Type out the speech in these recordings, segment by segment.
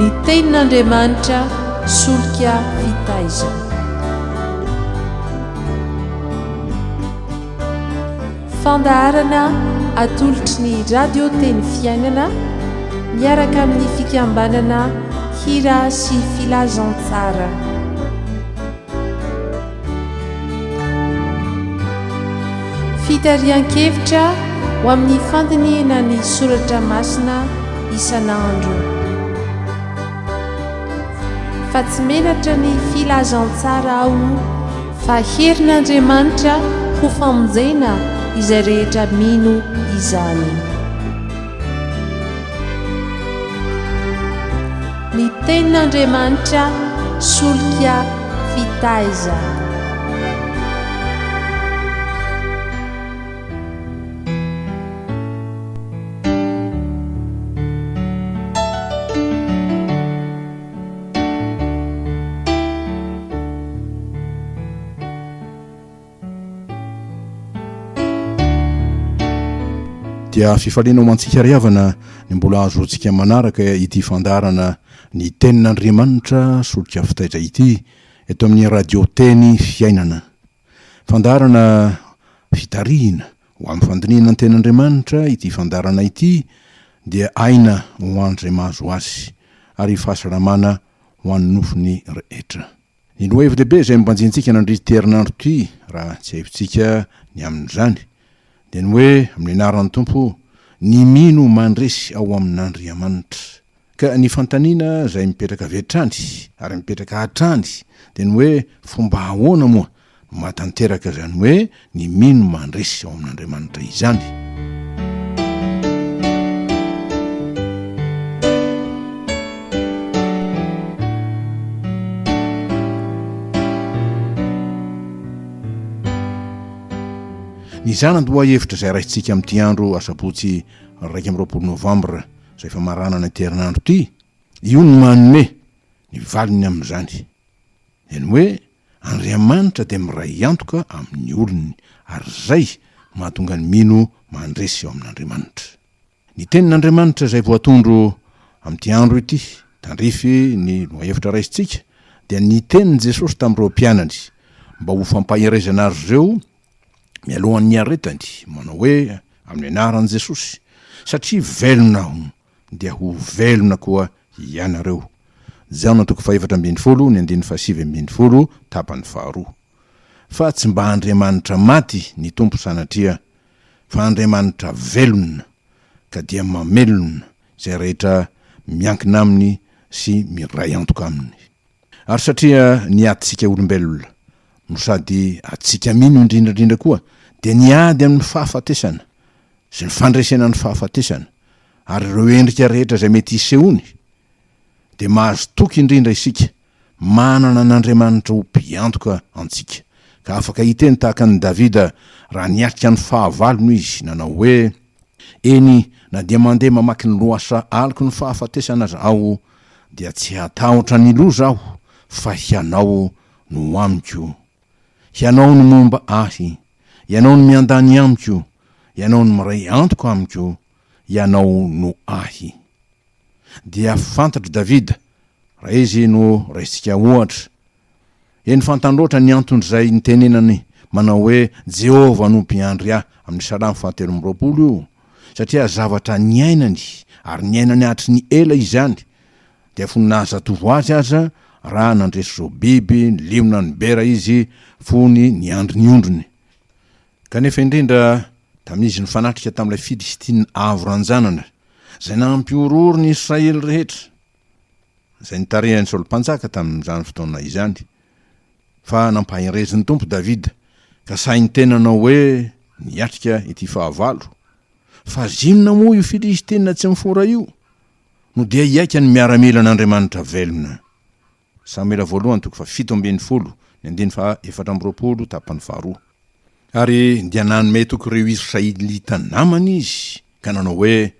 ny tenin'Andriamanitra solika fitaizana. Fandaharana atolotry ny radio teny fiainana miaraka amin'ny fikambanana hira sy filazantsara. Fitarian-kevitra ho amin'ny fandiniana ny soratra masina isan'andro. Fa tsy menatra ny filazantsara ao fa herin'Andriamanitra ho famonjena izay rehetra mino izany. Ny tenin'Andriamanitra solika fitaizana. Dia fifaliana mantsika riavana ny mbola azontsika manaraka ity fandarana ny tenin'Andriamanitra solika fitaiza ity eto amin'ny radio teny fiainana. Fandarana fitarihina ho amin'ny fandiniana ny tenin'Andriamanitra ity fandarana ity dia aina ho andray mahazo azy ary fahasalamana ho an'ny nofony rehetra. Ny loha-hevin-dehibe izay mbanjintsika nandritra herinandro ity raha tsy haivitsika ny amin'izany dia ny hoe amin'ny anaran'ny Tompo ny mino mandresy ao amin'Andriamanitra. Ka ny fantaniana izay mipetraka vetrany ary mipetraka hatrany dia ny hoe fomba ahoana moa no mahatanteraka izany hoe ny mino mandresy ao amin'Andriamanitra izany. Ny zanandoha hevitra izay raisitsika amin'ity andro asabotsy 2 Novambra izay fa maranana ity herinandro ity, io ny manome ny valiny amin'izany. Dia ny hoe Andriamanitra dia miray antoka amin'ny olony ary izay mahatonga ny mino mandresy ao amin'Andriamanitra. Ny tenin'Andriamanitra izay voatondro amin'ity andro ity tandrify ny loha-hevitra raisitsika dia ny tenin'i Jesosy tamin'ireo mpianany mba ho fampaherezana azy ireo mialohan'ny aretany manao hoe amin'ny anaran'i Jesosy satria velona aho dia ho velona koa ianareo. Jaona 4:7-9 tapany 2. Fa tsy mba Andriamanitra maty ny Tompo sanatria fa Andriamanitra velona ka dia mamelona izay rehetra miankina aminy sy miray antoka aminy. Ary satria niatsika olombelona no sady atsika mino indrindrandrindra koa dia niady amin'ny fahafatesana sy ny fandresena ny fahafatesana ary ireo endrika rehetra izay mety isehony dia mahazo toky indrindra isika manana an'Andriamanitra ho mpiantoka antsika. Ka afaka hiteny tahaka ny Davida raha niatrika ny fahavalony izy nanao hoe eny na dia mandeha mamaky ny loasa aliko ny fahafatesana aho dia tsy hatahotra ny loza aho fa hianao no amiko. Hianao no momba ahy, ianao no miandany amiko, ianao no miray antoka amiko, ianao no ahy. Dia fantatry Davida raha izy no raisitsika ohatra eny fantandroatra ny antondrizay nitenenany manao hoe Jehova no mpiandry ahy amin'ny Salamo 120 io, satria zavatra niainany ary niainany hatry ny ela izany dia foninaza tovo azy aza raha nandresy zao biby ny limona ny bera izy fony ny andry ny ondrony. Kanefa indrindra tamin'izy ny fanatrika tamin'ilay Filistina avo ranjanana izay nampiororo ny Israely rehetra izay nitarehan'ny Saoly mpanjaka tamin'izany fotoana izany. Fa nampaherezin'ny Tompo Davida ka sainy tena nanao hoe niatrika ity fahavalo. Fa zinona moa io Filistina tsy mifora io no dia iaika ny miaramila an'Andriamanitra velona. Samuela 7:20 tapany 2. Ary dia nanome toky ireo Israelita namana izy ka nanao hoe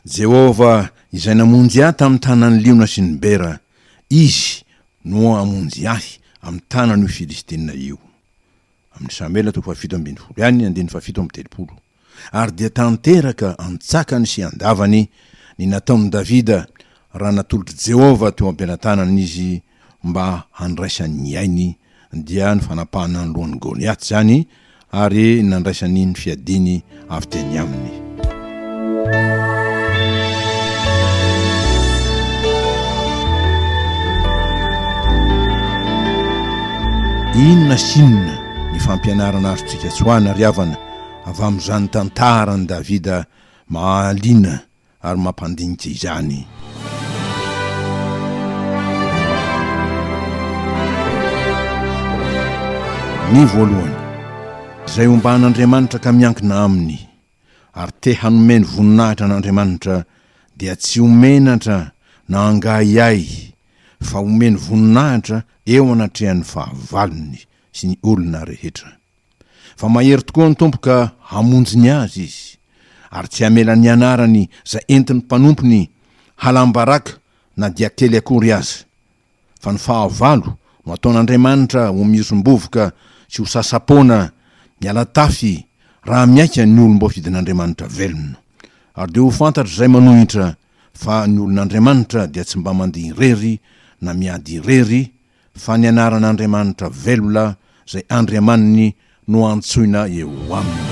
Jehova izay namonjy ahy tamin'ny tanan'ny liona sy ny bera, izy no amonjy ahy amin'ny tanan'io Filistina io. Amin'ny Samuela 7:20 Ary dia tanteraka antsakany sy andavany ny nataon'i Davida raha natolotry Jehova teo am-pianatanana izy mba handraisan'ny ainy dia ny fanapahana ny lohan'ny Goliaty zany ary nandraisany ny fiadiny avy teny aminy. Inona sinona ny fampianarana azotsika tsoana ry havana avy amin'izany tantarany Davida mahaliana ary mampandinika izany. Ny voalohany, izay omban'Andriamanitra ka miankina aminy ary te hanomeny voninahitra an'Andriamanitra dia tsy homenatra na angaiay fa homeny voninahitra eo anatrehan'ny fahavalony sy ny olona rehetra. Fa mahery tokoa ny tompo ka hamonjy ny azy izy ary tsy hamela ny anarany izay entin'ny mpanompony halambaraka na dia kely akory aza. Fa ny fahavalo no ataon'Andriamanitra ho miosombovoka sy ho sasapoana miala tafy raha miaika ny olom-boafidin'Andriamanitra velona. Ary dia ho fantatra izay manohitra fa ny olon'Andriamanitra dia tsy mba mandihy irery na miady irery fa ny anaran'Andriamanitra velona izay andriamaniny no antsoina eo aminy.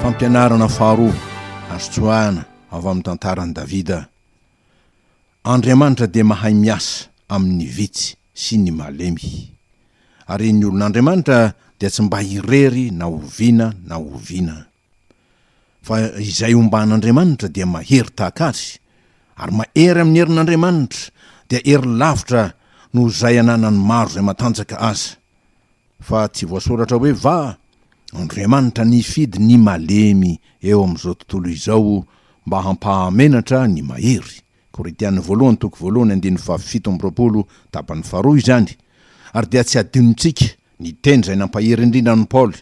Fampianarana faharoa azo tsoahana avy amin'ny tantaran'i Davida. Andriamanitra dia mahay miasa amin'ny vitsy sy ny malemy. Ary ny olon'Andriamanitra dia tsy mba irery na oviana na oviana. Fa izay omban'Andriamanitra dia mahery tahaka azy ary mahery amin'ny herin'Andriamanitra dia hery lavitra no izay ananany maro izay matanjaka aza. Fa tsy voasoratra hoe va Andriamanitra nifidy ny malemy eo amin'izao tontolo izao mba hampahamenatra ny mahery. Korintiana 1:7-7 tapany 2 izany. Ary dia tsy adinontsika ny teny izay nampahery indrindra ny Paoly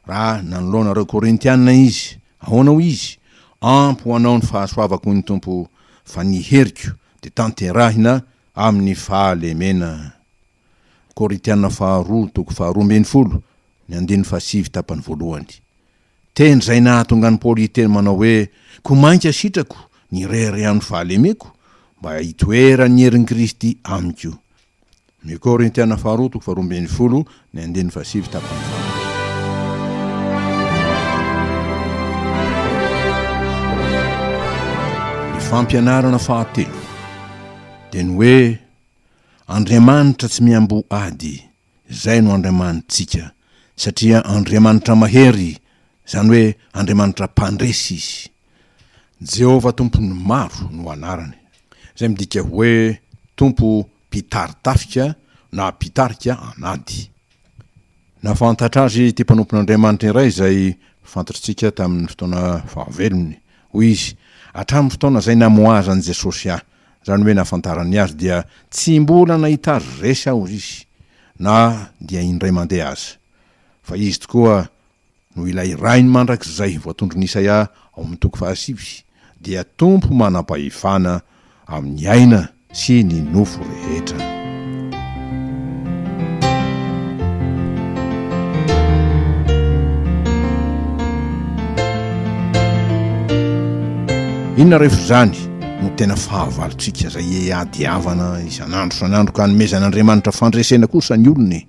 raha nanoloanareo Korintiana izy. Ahoana ho izy? Ampy ho anao ny fahasoavako ny tompo fa ny heriko dia tanterahina amin'ny fahalemena. Korintiana 2:12 ny 7 tapany 1. Teny izay nahatonga ny Paoly teny manao hoe komainka sitrako ny rery amin'ny fahalemeko mba hitoera ny herin'i Kristy amiko. Ny Korintiana 2:12 ny 7 tapany 1. Fampianarana fahatelo dia ny hoe Andriamanitra tsy miambo ady, izay no Andriamanitsika, satria Andriamanitra mahery, izany hoe Andriamanitra mpandresy izy. Jehova tompony maro no anarany, izay midika hoe tompo mpitaritafika na mpitarika anady. Nafantatra azy ty mpanompon'Andriamanitra iray izay fantatritsika tamin'ny fotoana fahavelony, hoy izy hatramin'ny fotoana izay namoazany Jesosy ahy, izany hoe nafantarany azy dia tsy mbola nahita azy resy aho izy na dia indray mandeha aza. Fa izy tokoa no ilay rainy mandrakizay voatondron'i Isaia ao amin'ny 7 dia tompo manam-pahefana amin'ny aina sy ny nofo rehetra. Inona rehefa zany no tena fahavalontsika izay adiavana isan'andro ka nomezan'Andriamanitra fandresena kosa ny olony.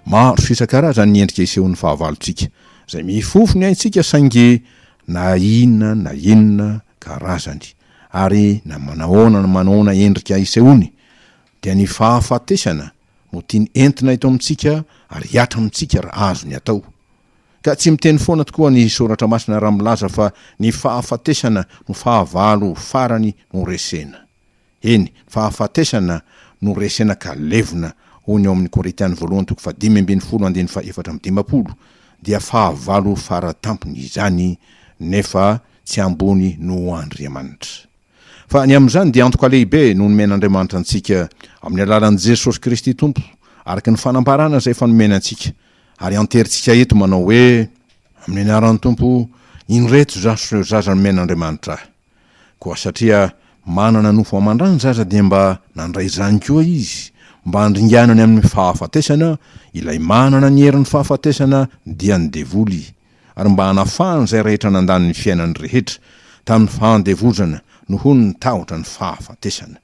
Maro isan-karazany ny endrika isehon'ny fahavalontsika izay mifofo ny aintsika saingy na inona karazany ary na manaona endrika isehony dia ny fahafatesana no tiany entina ito amintsika ary hiatra amintsika raha azo ny atao. Ka tsy miteny foana tokoa ny soratra masina raha milaza fa ny fahafatesana no fahavalo farany no resena. Eny, fahafatesana no resena ka levona ho ny ao amin'ny Korintiana 1:5-7 dia fahavalo faratampony izany nefa tsy ambony no Andriamanitra. Fa ny amin'izany dia antoka lehibe no nomen'Andriamanitra antsika amin'ny alalan'i Jesosy Kristy tompo araka ny fanambarana izay fanomena antsika. Ary anteritsika eto manao hoe amin'ny anaran'ny tompo inreto zaso zaza nomen'Andriamanitra. Koa satria manana nofo amandrany zaza dia mba nandray zany koa izy mba handringanany amin'ny fahafatesana ilay manana ny herin'ny fahafatesana dia ny devoly ary mba hanafahany izay rehetra nandany ny fiainany rehetra tamin'ny fandevozana noho ny tahotra ny fahafatesana.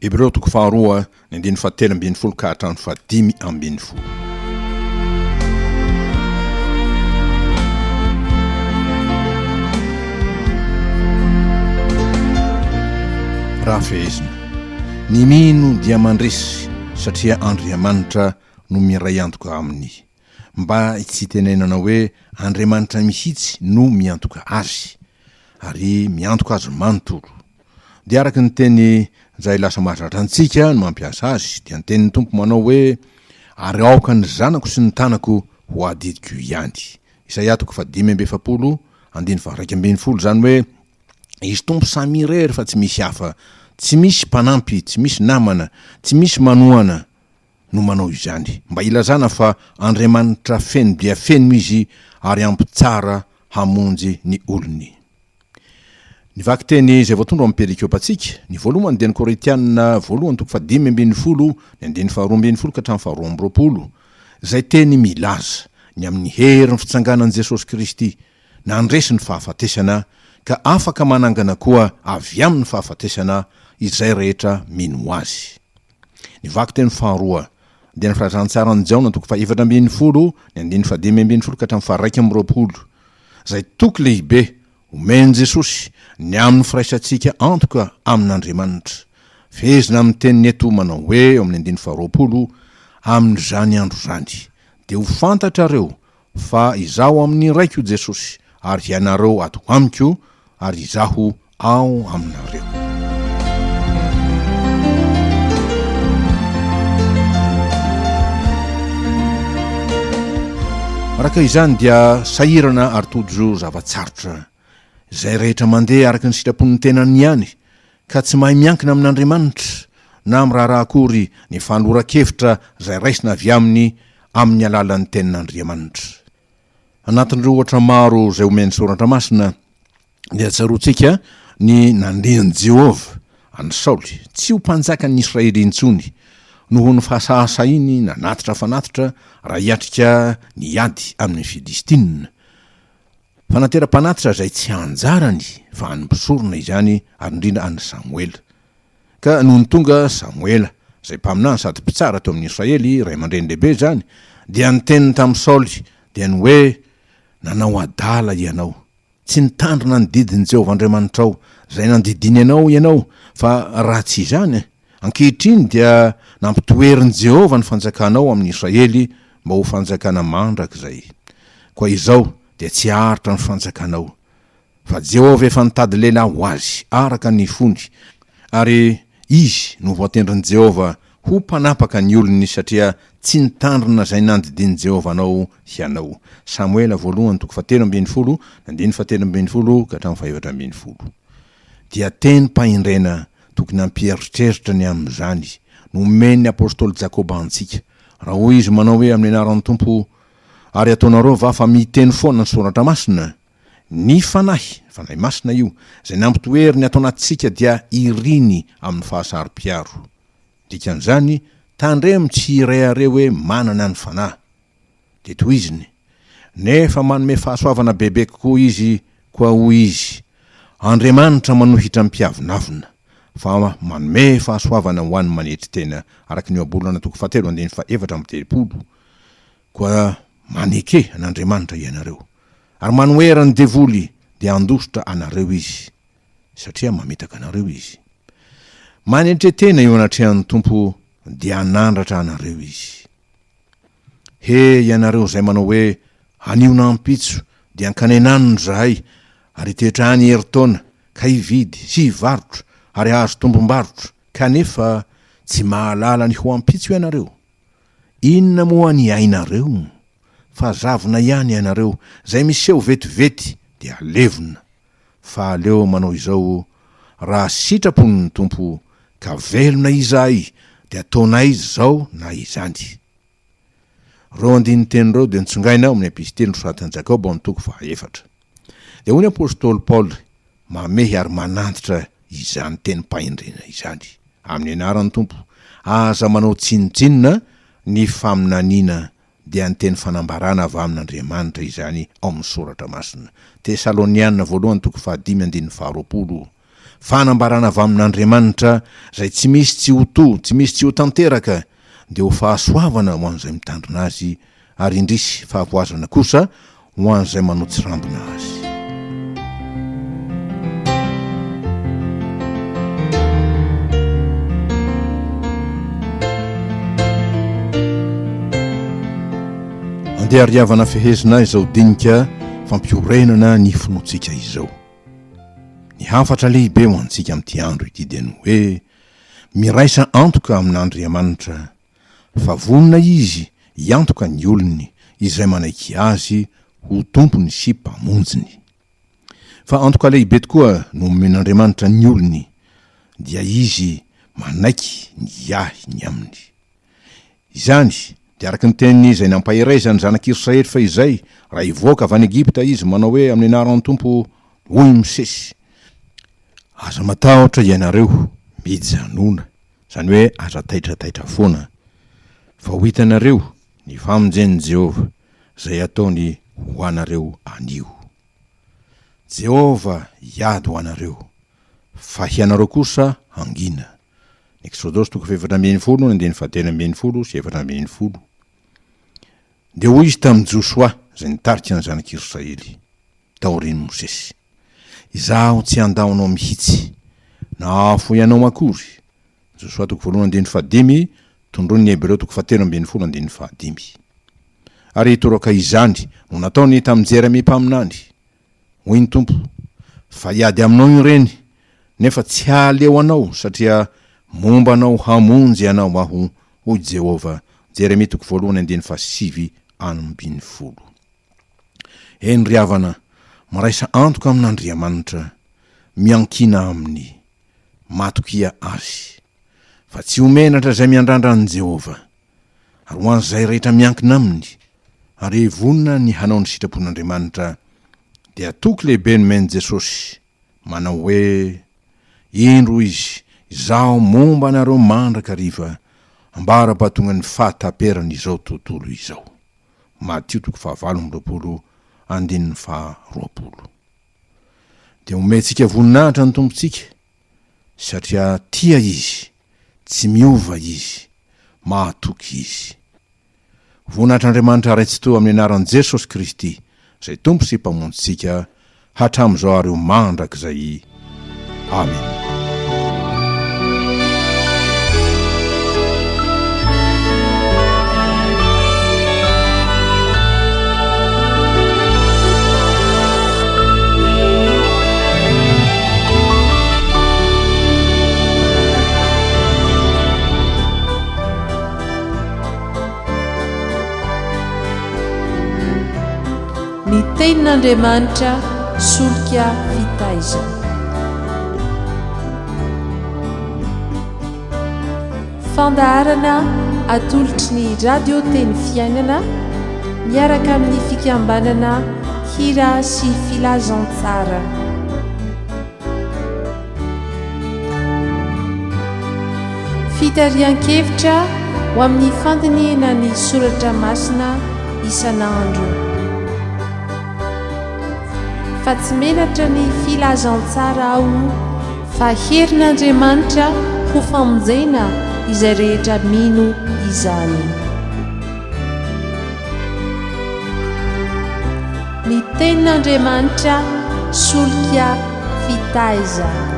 Hebreo 2:7-10 ka hatramin'ny 5:10. Raha fehezina ny mino dia mandresy satria Andriamanitra no miray antoka aminy. Mba tsy tenenana hoe Andriamanitra mihitsy no miantoka azy ary miantoka azy manontolo. Dia araka ny teny izay lasa mahatratra antsika no mampiasa azy dia ny tenin'ny Tompo manao hoe ary aoka ny zanako sy ny tanako ho adidiko ihany. Isaia 5:20 zany hoe izy Tompo samy irery fa tsy misy hafa, tsy misy mpanampy, tsy misy namana, tsy misy manoana no manao izany. Mba ilazana fa Andriamanitra feno dia feno izy ary ampy tsara hamonjy ny olony. Ny vaky teny izay voatondro amin'ny perikiopatsika, ny voalohany dia ny Koritianina 1:5-12 ka hatramin'ny 2:20 izay teny milaza ny amin'ny herin'ny fitsanganan'i Jesosy Kristy nandresy ny fahafatesana ka afaka manangana koa avy amin'ny fahafatesana izay rehetra mino azy. Ny vaky teny faharoa dia ny firazan-tsaran'ny Jaona 4:20 ka hatramin'ny 2:20 izay toky lehibe omeny Jesosy ny amin'ny firaisantsika antoka amin'Andriamanitra. Fehezina amin'ny teniny eto manao hoe eo amin'ny 20 amin'izany andro zany dia ho fantatrareo fa izaho amin'ny raiko Jesosy ary ianareo ato amiko ary izaho ao aminareo. Araka izany dia sahirana ary tojo zavatsarotra izay rehetra mandeha araka ny sitrapon'ny tenany ihany ka tsy mahay miankina amin'Andriamanitra na amin'ny raharaha akory ny fanora-kevitra izay raisina avy aminy amin'ny alalan'ny tenin'Andriamanitra. Anatin'ireo ohatra maro izay omeny soratra masina dia tsaroantsika ny nandehany Jehova any Saoly tsy ho mpanjakan'ny Israely intsony noho ny fahasahasainy nanatitra fanatitra raha hiatrika niady amin'ny Filistina. Fanatera-panatitra izay tsy anjarany fa anympisorona izany ary indrindra any Samuela. Ka noho ny tonga Samuela izay mpaminany sady mpitsara teo amin'ny Israely ray aman-dreny lehibe zany dia nyteniny tamin'ny Saoly dia ny hoe nanao adala ianao, tsy nitandrina ny didin'i Jehovah Andriamanitrao izay nandidiny ianao fa raha tsy izany ankehitriny dia nampitoerin'i Jehovah ny fanjakanao amin'ny Israely mba ho fanjakana mandrakizay. Koa izao dia tsy haritra ny fanjakanao fa Jehovah efa nitady lehilahy ho azy araka ny fony ary izy no voatendrin'i Jehovah ho mpanapaka ny olony satria tsy nitandrina izay nandidiny Jehovah anao hianao. Samuela 1:17-17 ka hatramin'ny 18. Dia teny mpaindrena tokony hampieritreritra ny amin'izany no omeny apôstôly Jakoba antsika raha hoy izy manao hoe amin'ny anaran'ny Tompo ary ataonareo va fa miteny foana ny soratra masina ny fanahy masina io izay nampitoery ny atao anatsika dia iriny amin'ny fahasaro-piaro. Dikan'izany tandremo tsy irehareo hoe manana ny fanahy dia toiziny nefa manome fahasoavana bebe kokoa izy koa hoy izy Andriamanitra manohitra mpiavinavina fa manome fahasoavana ho an'ny manetry tena araka ny oabolana 7:7 koa maneke an'Andriamanitra ianareo ary manoera ny devoly dia andositra anareo izy satria mametaka anareo izy. Manetretena eo anatrehan'ny Tompo dia anandratra anareo izy. He ianareo izay manao hoe anio nampitso dia ankanenanony zahay ary tetrany heritaona ka hividy sy hivarotra ary azo tombom-barotra kanefa tsy mahalala ny ho ampitso ianareo. Inona moa ny ainareo? Fa zavona ihany ianareo izay miseho vetivety dia levona. Fa aleo manao izao raha sitrapon'ny Tompo ka velona izahay dia ataonay izao na izany. Reo andiny tenireo dia nitsongaina amin'ny epistely nosoratan'i Jakoba amin'ny 4. Dia hoy ny apôstôly Paoly mamehy ary manantitra izany teny mpaindrena izany amin'ny anaran'ny Tompo aza manao tsinotsinona ny faminaniana dia nyteny fanambarana avy amin'Andriamanitra izany ao amin'ny soratra masina. Tesalonianina voalohany toko 5:20. Fanambarana avy amin'Andriamanitra zay tsy misy tsy ho to, tsy misy tsy ho tanteraka, dia ho fahasoavana ho an'izay mitandrina azy, ary indrisy fahavoazana kosa ho an'izay manotsy rambona azy. Andeha ariavana fehezina izao dinika fampiorenana ny finoantsika izao. Ny hafatra lehibe ho antsika amin'ity andro ity dia ny hoe miraisa antoka amin'Andriamanitra, fa vonona izy iantoka ny olony izay manaiky azy ho tompony sy mpamonjiny. Fa antoka lehibe tokoa no omen'Andriamanitra ny olony, dia izy manaiky ny ahy ny aminy. Izany dia araka ny teniny izay nampahiray zany zanak'Israely fa izay raha ivoaka avy any Egipta izy manao hoe amin'ny anaran'ny Tompo hoy misesy. Aza matahotra ianareo mijanona, zany hoe aza taitrataitra foana, fa ho hitanareo ny famonjen'i Jehova zay ataony ho anareo anio. Jehova iady ho anareo, fa hianareo kosa hangina. Exodosy 4:10-11. Dia hoy izy tamin'ny Josoa zay nitarika ny zanak'Israely taorian'i Mosesy: izaho tsy andaonao mihitsy na afo ianao akory. Josoa 4:15, tondron'ny Hebreo 7:15. Ary toraka izany no nataony tamin'ny Jeremia mpaminany. Hoy ny Tompo: fa iady aminao ireny, nefa tsy haleo anao, satria momba anao hamonjy ianao aho, hoy Jehova. Jeremia 1:7-20. Eny ry havana, miraisa antoka amin'Andriamanitra, miankina aminy, matokia azy, fa tsy homenatra zay miandrandra an' Jehova, ary ho an'izay rehetra miankina aminy, ary vonona ny hanao ny sitrapon'Andriamanitra, dia toky lehibe nomeny Jesosy, manao hoe: indro izy, izaho momba anareo mandraka riva, ambara-pahatonga ny fahataperana izao tontolo izao. Matio 5:20. Dia omentsika voninahitra ny tompontsika, satria tia izy, tsy miova izy, mahatoky izy. Voninahitr'Andriamanitra raitsy amin'ny anaran'i Jesosy Kristy, zay tompo sy mpamonjitsika, hatramin'izao areo mandrakizay. Amen. Ny tenin'Andriamanitra solika fitaizana. Fandaharana atolotry ny radio teny fiainana miaraka amin'ny fikambanana hira sy filazantsara. Fitarian-kevitra ho amin'ny fandiniana ny soratra masina isan'andro. Fa tsy menatra ny filazantsara ao, fa herin'Andriamanitra ho famonjena izay rehetra mino izany. Ny tenin'Andriamanitra solika fitaizana.